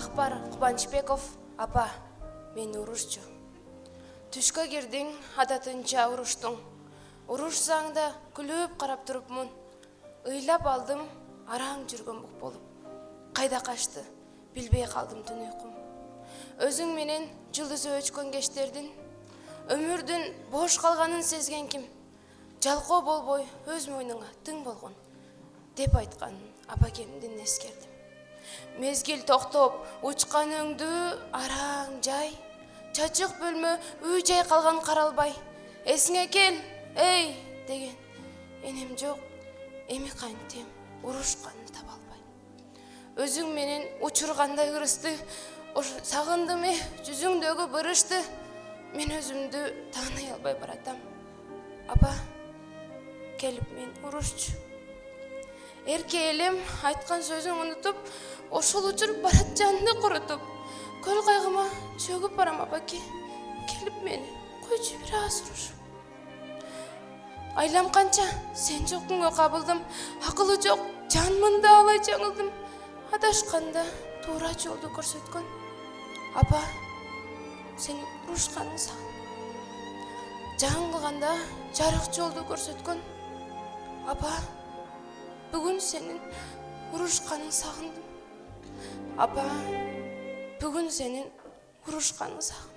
Акбар Кубанычбеков, апа, мен урушчу. Түшкө кирдиң, адатынча уруштуң. Урушсаңда күлүп карап турупмун. Ыйлап алдым, араң жүргөн бук болуп. Кайда качты, билбей калдым түн уйкум. Өзүң менен жылдызы өчкөн кечтердин, өмүрдүн бош калганын сезген ким? Жалкоо болбой өз мойнуңа тың болгон деп айткан апакемдин эскердим. Мезгил токтоп, учкан өңдү араң жай, чачык бөлмө үй жай калган каралбай. Эсиңе кел, эй деген. Энем жок, эми кантем урушканын таба албай. Өзүң менен учургандай ырысты, сагындым жүзүңдөгү бырышты. Мен өзүмдү тааный албай баратам. Апа, келип мен урушчу. Эрке элем айткан сөзүң унутуп, ошол учур барат жанды курутуп. Көл кайгыма чөгүп барам апаке. Келип мени койчу бир аз урушуп. Айлам канча, сен жок күнгө кабылдым. Акылы жок, жанмында алай жаңылдым. Адашканда туура жолду көрсөткөн. Апа, сени урушканың сагындым. Жаңылганда жарык жолду көрсөткөн. Апа, бүгүн сенин урушканың сагындым. Апа, бүгүн сенин урушканың сагындым.